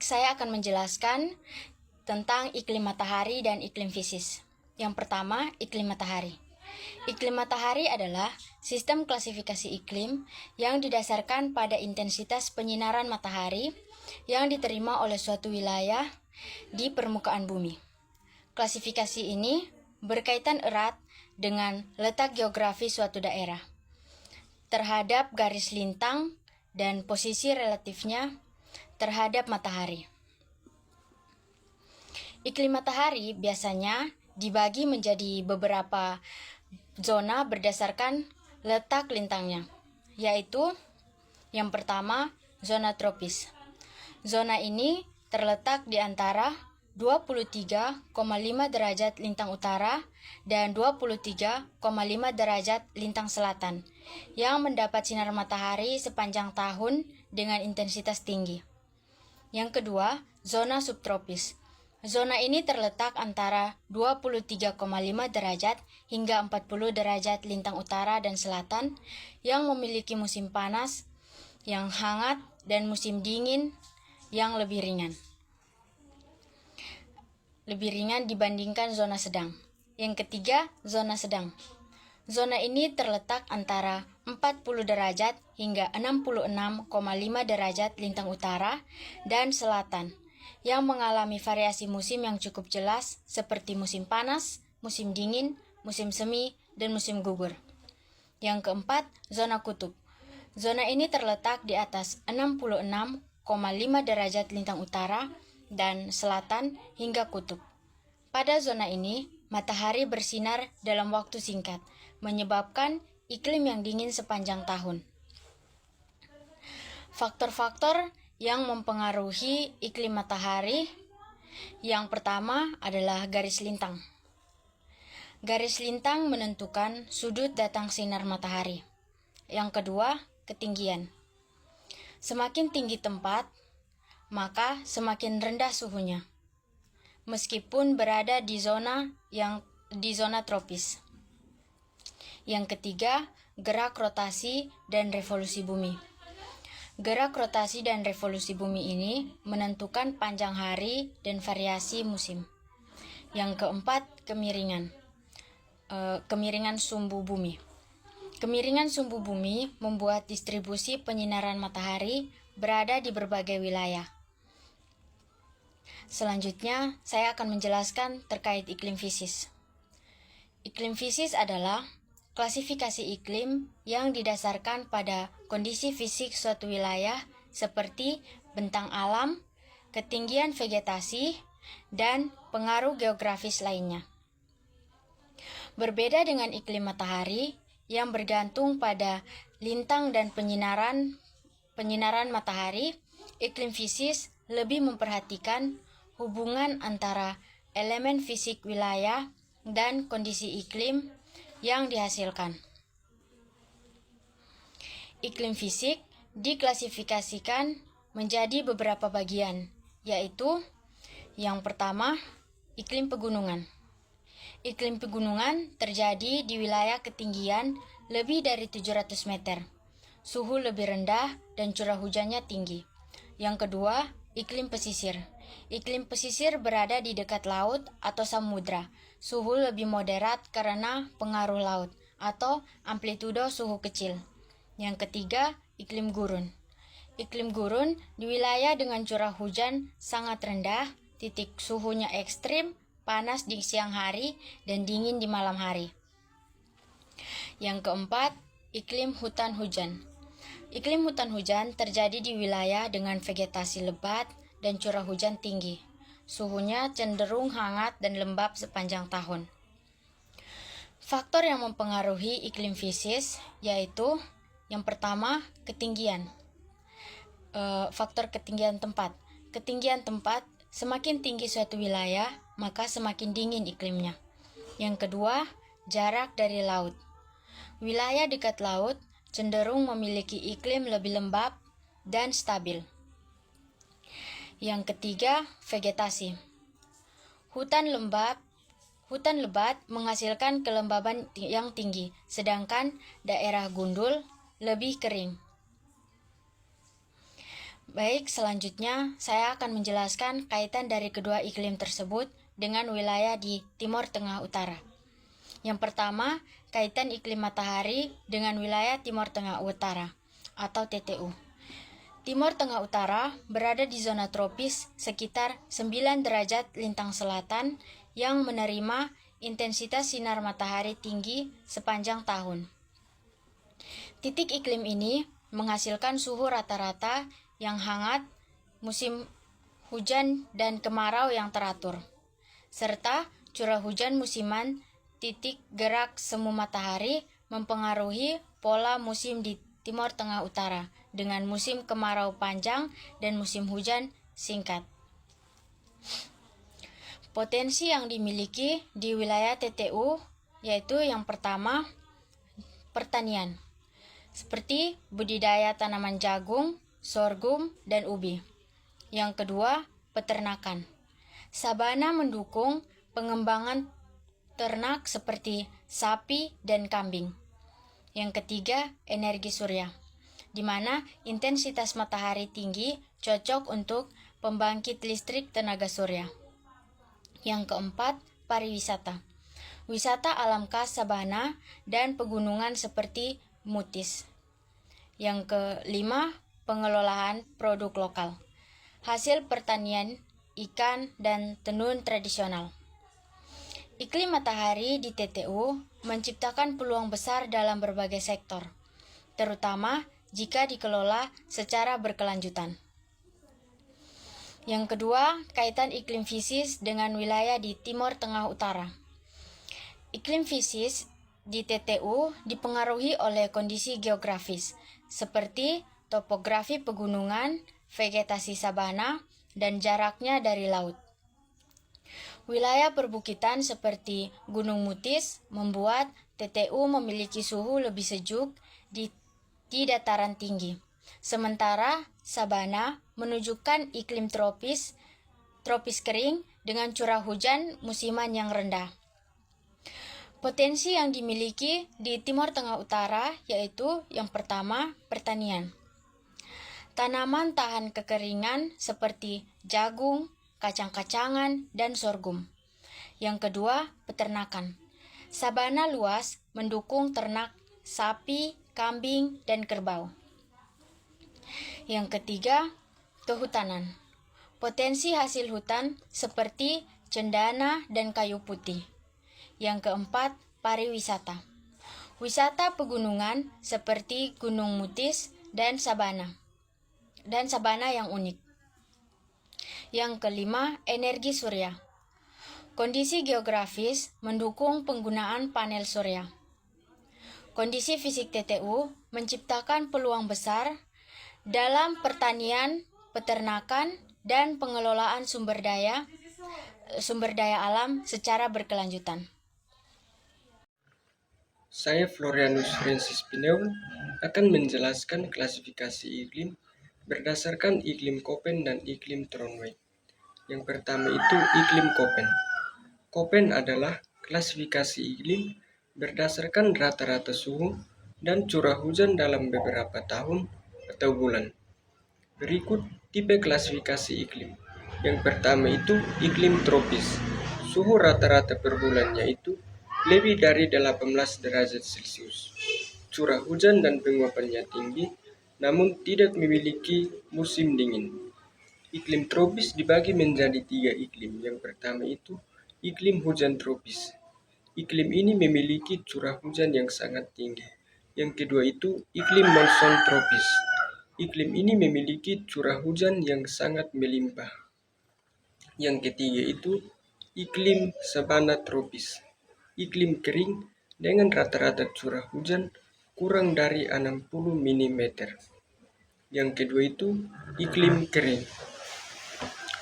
saya akan menjelaskan tentang iklim matahari dan iklim fisis. Yang pertama, iklim matahari. Iklim matahari adalah sistem klasifikasi iklim yang didasarkan pada intensitas penyinaran matahari yang diterima oleh suatu wilayah di permukaan bumi. Klasifikasi ini berkaitan erat dengan letak geografis suatu daerah terhadap garis lintang dan posisi relatifnya terhadap matahari. Iklim matahari biasanya dibagi menjadi beberapa zona berdasarkan letak lintangnya, yaitu yang pertama, zona tropis. Zona ini terletak di antara 23,5 derajat lintang utara dan 23,5 derajat lintang selatan yang mendapat sinar matahari sepanjang tahun dengan intensitas tinggi. Yang kedua, zona subtropis. Zona ini terletak antara 23,5 derajat hingga 40 derajat lintang utara dan selatan yang memiliki musim panas yang hangat dan musim dingin yang lebih ringan dibandingkan zona sedang. Yang ketiga, zona sedang. Zona ini terletak antara 40 derajat hingga 66,5 derajat lintang utara dan selatan yang mengalami variasi musim yang cukup jelas seperti musim panas, musim dingin, musim semi, dan musim gugur. Yang keempat, zona kutub. Zona ini terletak di atas 66,5 derajat lintang utara dan selatan hingga kutub. Pada zona ini, matahari bersinar dalam waktu singkat, menyebabkan iklim yang dingin sepanjang tahun. Faktor-faktor yang mempengaruhi iklim matahari, yang pertama adalah garis lintang. Garis lintang menentukan sudut datang sinar matahari. Yang kedua, ketinggian. Semakin tinggi tempat, maka semakin rendah suhunya, meskipun berada di zona tropis. Yang ketiga, gerak rotasi dan revolusi bumi. Gerak rotasi dan revolusi bumi ini menentukan panjang hari dan variasi musim. Yang keempat, kemiringan. Kemiringan sumbu bumi. Kemiringan sumbu bumi membuat distribusi penyinaran matahari berada di berbagai wilayah. Selanjutnya, saya akan menjelaskan terkait iklim fisis. Iklim fisis adalah klasifikasi iklim yang didasarkan pada kondisi fisik suatu wilayah seperti bentang alam, ketinggian vegetasi, dan pengaruh geografis lainnya. Berbeda dengan iklim matahari yang bergantung pada lintang dan penyinaran matahari, iklim fisis lebih memperhatikan hubungan antara elemen fisik wilayah dan kondisi iklim yang dihasilkan. Iklim fisik diklasifikasikan menjadi beberapa bagian, yaitu yang pertama, iklim pegunungan. Iklim pegunungan terjadi di wilayah ketinggian lebih dari 700 meter. Suhu lebih rendah dan curah hujannya tinggi. Yang kedua, iklim pesisir. Iklim pesisir berada di dekat laut atau samudra. Suhu lebih moderat karena pengaruh laut atau amplitudo suhu kecil. Yang ketiga, iklim gurun. Iklim gurun di wilayah dengan curah hujan sangat rendah, titik suhunya ekstrim, panas di siang hari, dan dingin di malam hari. Yang keempat, iklim hutan hujan. Iklim hutan hujan terjadi di wilayah dengan vegetasi lebat dan curah hujan tinggi. Suhunya cenderung hangat dan lembab sepanjang tahun. Faktor yang mempengaruhi iklim fisis yaitu yang pertama, ketinggian. Faktor ketinggian tempat. Ketinggian tempat, semakin tinggi suatu wilayah, maka semakin dingin iklimnya. Yang kedua, jarak dari laut. Wilayah dekat laut cenderung memiliki iklim lebih lembab dan stabil. Yang ketiga, vegetasi. Hutan lebat menghasilkan kelembaban yang tinggi, sedangkan daerah gundul lebih kering. Baik, selanjutnya saya akan menjelaskan kaitan dari kedua iklim tersebut dengan wilayah di Timur Tengah Utara. Yang pertama, kaitan iklim matahari dengan wilayah Timur Tengah Utara atau TTU. Timur Tengah Utara berada di zona tropis sekitar 9 derajat lintang selatan yang menerima intensitas sinar matahari tinggi sepanjang tahun. Titik iklim ini menghasilkan suhu rata-rata yang hangat, musim hujan dan kemarau yang teratur, serta curah hujan musiman. Titik gerak semu matahari mempengaruhi pola musim di Timur Tengah Utara dengan musim kemarau panjang dan musim hujan singkat. Potensi yang dimiliki di wilayah TTU yaitu yang pertama, pertanian, seperti budidaya tanaman jagung, sorghum, dan ubi. Yang kedua, peternakan. Sabana mendukung pengembangan ternak seperti sapi dan kambing. Yang ketiga, energi surya, di mana intensitas matahari tinggi cocok untuk pembangkit listrik tenaga surya. Yang keempat, pariwisata. Wisata alam khas sabana dan pegunungan seperti Mutis. Yang kelima, pengelolaan produk lokal. Hasil pertanian, ikan, dan tenun tradisional. Iklim matahari di TTU menciptakan peluang besar dalam berbagai sektor, terutama jika dikelola secara berkelanjutan. Yang kedua, kaitan iklim fisis dengan wilayah di Timur Tengah Utara. Iklim fisis di TTU dipengaruhi oleh kondisi geografis, seperti topografi pegunungan, vegetasi sabana, dan jaraknya dari laut. Wilayah perbukitan seperti Gunung Mutis membuat TTU memiliki suhu lebih sejuk di dataran tinggi. Sementara sabana menunjukkan iklim tropis kering dengan curah hujan musiman yang rendah. Potensi yang dimiliki di Timur Tengah Utara yaitu yang pertama, pertanian. Tanaman tahan kekeringan seperti jagung, kacang-kacangan, dan sorghum. Yang kedua, peternakan. Sabana luas mendukung ternak sapi, kambing, dan kerbau. Yang ketiga, kehutanan. Potensi hasil hutan seperti cendana dan kayu putih. Yang keempat, pariwisata. Wisata pegunungan seperti Gunung Mutis dan sabana yang unik. Yang kelima, energi surya. Kondisi geografis mendukung penggunaan panel surya. Kondisi fisik TTU menciptakan peluang besar dalam pertanian, peternakan, dan pengelolaan sumber daya alam secara berkelanjutan. Saya Florianus Francis Pineul akan menjelaskan klasifikasi iklim berdasarkan iklim Köppen dan iklim Trondheim. Yang pertama itu iklim Köppen. Köppen adalah klasifikasi iklim berdasarkan rata-rata suhu dan curah hujan dalam beberapa tahun atau bulan. Berikut tipe klasifikasi iklim. Yang pertama itu iklim tropis. Suhu rata-rata per bulannya itu lebih dari 18 derajat Celcius. Curah hujan dan penguapannya tinggi, namun tidak memiliki musim dingin. Iklim tropis dibagi menjadi 3 iklim. Yang pertama itu iklim hujan tropis. Iklim ini memiliki curah hujan yang sangat tinggi. Yang kedua itu iklim monsun tropis. Iklim ini memiliki curah hujan yang sangat melimpah. Yang ketiga itu iklim sabana tropis. Iklim kering dengan rata-rata curah hujan kurang dari 60 mm. Yang kedua itu iklim kering.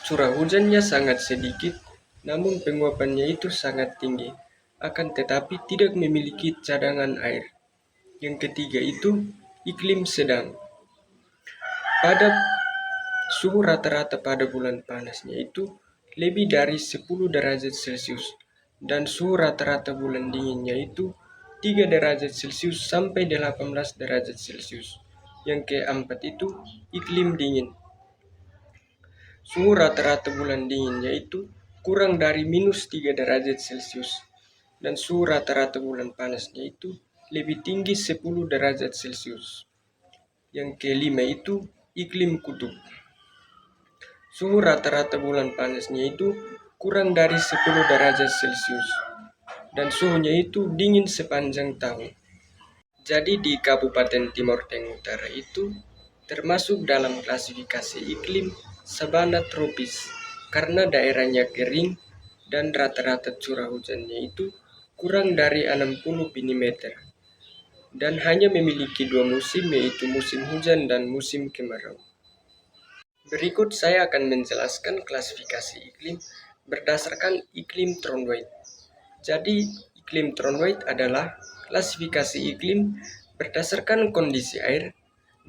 Curah hujannya sangat sedikit, namun penguapannya itu sangat tinggi, akan tetapi tidak memiliki cadangan air. Yang ketiga itu iklim sedang. Pada suhu rata-rata pada bulan panasnya itu lebih dari 10 derajat Celcius dan suhu rata-rata bulan dinginnya itu 3 derajat Celcius sampai 18 derajat Celcius. Yang keempat itu iklim dingin. Suhu rata-rata bulan dingin yaitu kurang dari -3 derajat Celcius. Dan suhu rata-rata bulan panas yaitu lebih tinggi 10 derajat Celcius. Yang kelima itu iklim kutub. Suhu rata-rata bulan panasnya itu kurang dari 10 derajat Celcius. Dan suhunya itu dingin sepanjang tahun. Jadi di Kabupaten Timor Tengah Utara itu termasuk dalam klasifikasi iklim sabana tropis karena daerahnya kering dan rata-rata curah hujannya itu kurang dari 60 mm dan hanya memiliki 2 musim yaitu musim hujan dan musim kemarau. Berikut saya akan menjelaskan klasifikasi iklim berdasarkan iklim Trondheim. Jadi, iklim Trondheim adalah klasifikasi iklim berdasarkan kondisi air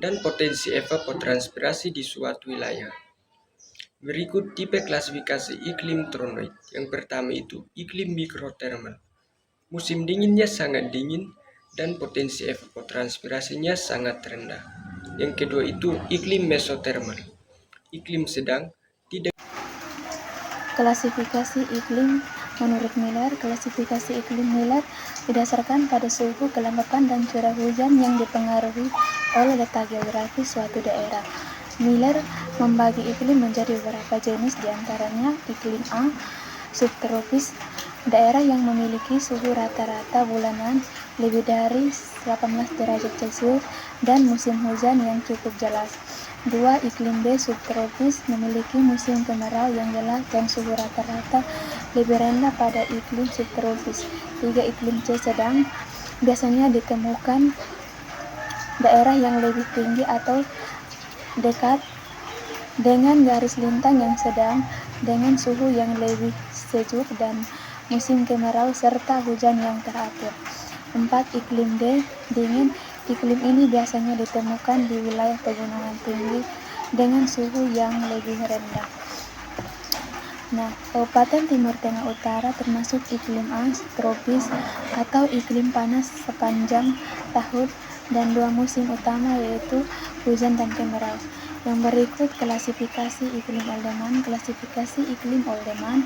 dan potensi evapotranspirasi di suatu wilayah. Berikut tipe klasifikasi iklim Trondheim. Yang pertama itu iklim mikrotermal. Musim dinginnya sangat dingin dan potensi evapotranspirasinya sangat rendah. Yang kedua itu iklim mesotermal. Iklim sedang, tidak. Klasifikasi iklim menurut Miller. Klasifikasi iklim Miller didasarkan pada suhu, kelembapan, dan curah hujan yang dipengaruhi oleh letak geografis suatu daerah. Miller membagi iklim menjadi beberapa jenis, diantaranya iklim A, subtropis, daerah yang memiliki suhu rata-rata bulanan lebih dari 18 derajat Celcius dan musim hujan yang cukup jelas. 2. Iklim B subtropis memiliki musim kemarau yang jelas dan suhu rata-rata lebih rendah pada iklim subtropis. 3. Iklim C sedang biasanya ditemukan daerah yang lebih tinggi atau dekat dengan garis lintang yang sedang dengan suhu yang lebih sejuk dan musim kemarau serta hujan yang teratur. 4. Iklim D dingin. Iklim ini biasanya ditemukan di wilayah pegunungan tinggi dengan suhu yang lebih rendah. Nah, Kabupaten Timor Tengah Utara termasuk iklim A, tropis atau iklim panas sepanjang tahun dan 2 musim utama yaitu hujan dan kemarau. Yang berikut klasifikasi iklim Oldeman. Klasifikasi iklim Oldeman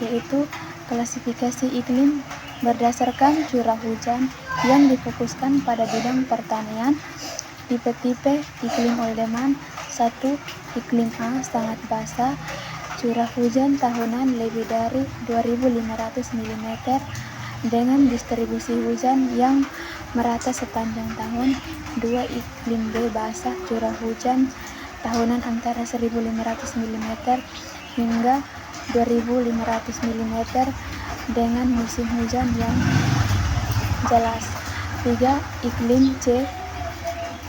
yaitu klasifikasi iklim berdasarkan curah hujan yang difokuskan pada bidang pertanian. Tipe-tipe iklim Oldeman. 1. Iklim A sangat basah, curah hujan tahunan lebih dari 2.500 mm dengan distribusi hujan yang merata sepanjang tahun. 2. Iklim B basah, curah hujan tahunan antara 1.500 mm hingga 2.500 mm dengan musim hujan yang jelas. 3. Iklim C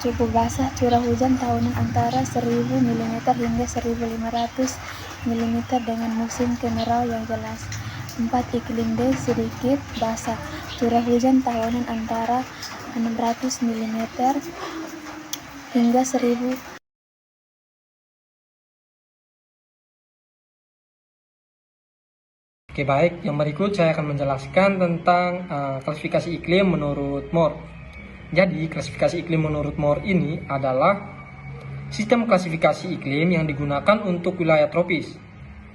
cukup basah, curah hujan tahunan antara 1.000 mm hingga 1.500 mm dengan musim kemarau yang jelas. 4. Iklim D sedikit basah, curah hujan tahunan antara 600 mm hingga 1.000. Oke, baik, yang berikut saya akan menjelaskan tentang klasifikasi iklim menurut Moore. Jadi, klasifikasi iklim menurut Moore ini adalah sistem klasifikasi iklim yang digunakan untuk wilayah tropis.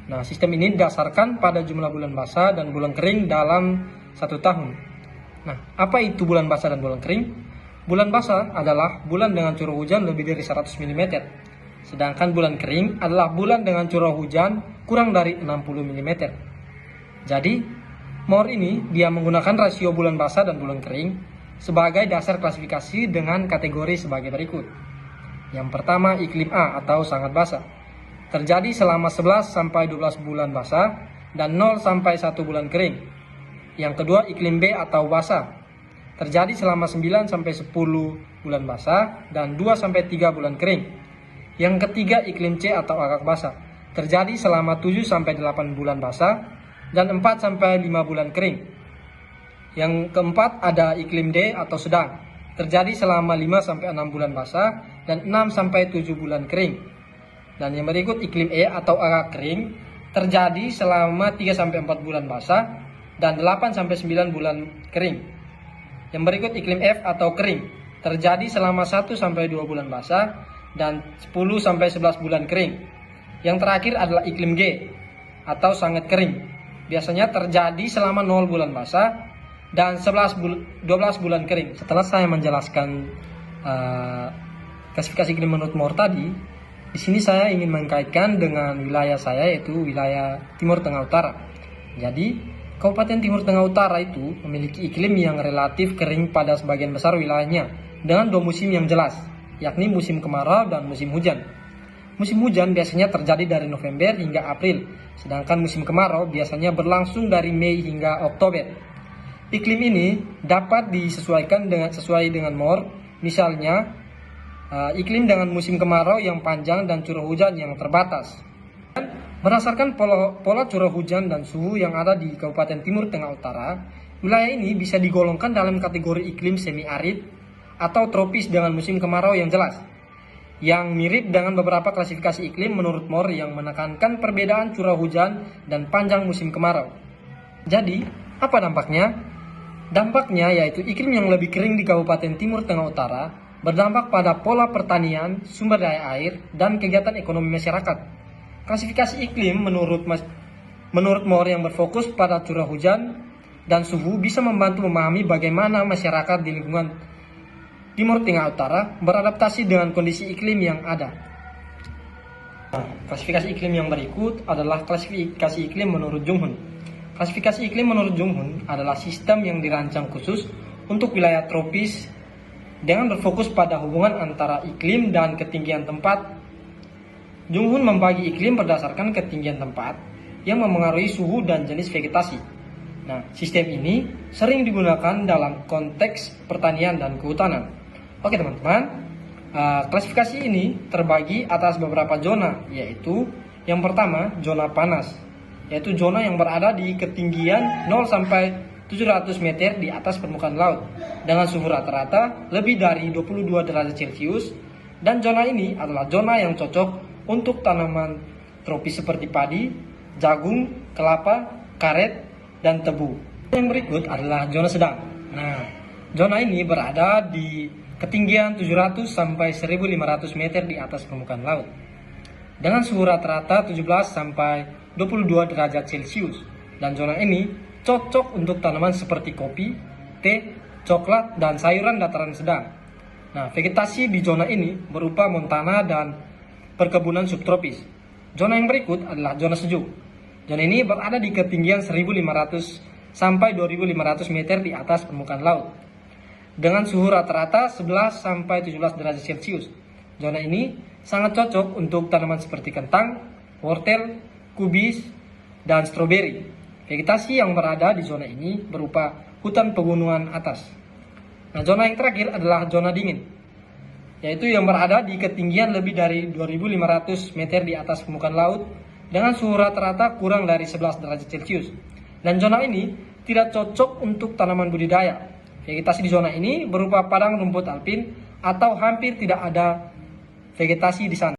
Nah, sistem ini didasarkan pada jumlah bulan basah dan bulan kering dalam satu tahun. Nah, apa itu bulan basah dan bulan kering? Bulan basah adalah bulan dengan curah hujan lebih dari 100 mm. Sedangkan bulan kering adalah bulan dengan curah hujan kurang dari 60 mm. Jadi, Moore ini dia menggunakan rasio bulan basah dan bulan kering sebagai dasar klasifikasi dengan kategori sebagai berikut. Yang pertama, iklim A atau sangat basah. Terjadi selama 11 sampai 12 bulan basah dan 0 sampai 1 bulan kering. Yang kedua, iklim B atau basah. Terjadi selama 9 sampai 10 bulan basah dan 2 sampai 3 bulan kering. Yang ketiga, iklim C atau agak basah. Terjadi selama 7 sampai 8 bulan basah dan 4 sampai 5 bulan kering. Yang keempat ada iklim D atau sedang. Terjadi selama 5 sampai 6 bulan basah dan 6 sampai 7 bulan kering. Dan yang berikut iklim E atau agak kering. Terjadi selama 3 sampai 4 bulan basah dan 8 sampai 9 bulan kering. Yang berikut iklim F atau kering. Terjadi selama 1 sampai 2 bulan basah dan 10 sampai 11 bulan kering. Yang terakhir adalah iklim G atau sangat kering. Biasanya terjadi selama 0 bulan basah dan 12 bulan kering. Setelah saya menjelaskan klasifikasi iklim menurut Moore tadi, di sini saya ingin mengkaitkan dengan wilayah saya, yaitu wilayah Timur Tengah Utara. Jadi, Kabupaten Timur Tengah Utara itu memiliki iklim yang relatif kering pada sebagian besar wilayahnya dengan 2 musim yang jelas, yakni musim kemarau dan musim hujan. Musim hujan biasanya terjadi dari November hingga April, sedangkan musim kemarau biasanya berlangsung dari Mei hingga Oktober. Iklim ini dapat disesuaikan sesuai dengan Moore, misalnya iklim dengan musim kemarau yang panjang dan curah hujan yang terbatas. Berdasarkan pola curah hujan dan suhu yang ada di Kabupaten Timur Tengah Utara, wilayah ini bisa digolongkan dalam kategori iklim semi-arid atau tropis dengan musim kemarau yang jelas, yang mirip dengan beberapa klasifikasi iklim menurut Moore yang menekankan perbedaan curah hujan dan panjang musim kemarau. Jadi, apa dampaknya? Dampaknya yaitu iklim yang lebih kering di Kabupaten Timur Tengah Utara berdampak pada pola pertanian, sumber daya air, dan kegiatan ekonomi masyarakat. Klasifikasi iklim menurut Moore yang berfokus pada curah hujan dan suhu bisa membantu memahami bagaimana masyarakat di lingkungan Timur Tengah Utara beradaptasi dengan kondisi iklim yang ada. Klasifikasi iklim yang berikut adalah klasifikasi iklim menurut Junghun. Klasifikasi iklim menurut Junghun adalah sistem yang dirancang khusus untuk wilayah tropis dengan berfokus pada hubungan antara iklim dan ketinggian tempat. Junghun membagi iklim berdasarkan ketinggian tempat yang memengaruhi suhu dan jenis vegetasi. Nah, sistem ini sering digunakan dalam konteks pertanian dan kehutanan. Oke teman-teman, klasifikasi ini terbagi atas beberapa zona, yaitu yang pertama zona panas, yaitu zona yang berada di ketinggian 0 sampai 700 meter di atas permukaan laut dengan suhu rata-rata lebih dari 22 derajat Celcius, dan zona ini adalah zona yang cocok untuk tanaman tropis seperti padi, jagung, kelapa, karet, dan tebu. Yang berikut adalah zona sedang. Nah, zona ini berada di ketinggian 700 sampai 1500 meter di atas permukaan laut dengan suhu rata-rata 17 sampai 22 derajat Celcius, dan zona ini cocok untuk tanaman seperti kopi, teh, coklat, dan sayuran dataran sedang. Nah, vegetasi di zona ini berupa montana dan perkebunan subtropis. Zona yang berikut adalah zona sejuk. Zona ini berada di ketinggian 1500 sampai 2500 meter di atas permukaan laut dengan suhu rata-rata 11 sampai 17 derajat Celcius. Zona ini sangat cocok untuk tanaman seperti kentang, wortel, kubis, dan stroberi. Vegetasi yang berada di zona ini berupa hutan pegunungan atas. Nah, zona yang terakhir adalah zona dingin, yaitu yang berada di ketinggian lebih dari 2500 meter di atas permukaan laut dengan suhu rata-rata kurang dari 11 derajat Celcius. Dan zona ini tidak cocok untuk tanaman budidaya. Vegetasi di zona ini berupa padang rumput alpin atau hampir tidak ada vegetasi di sana.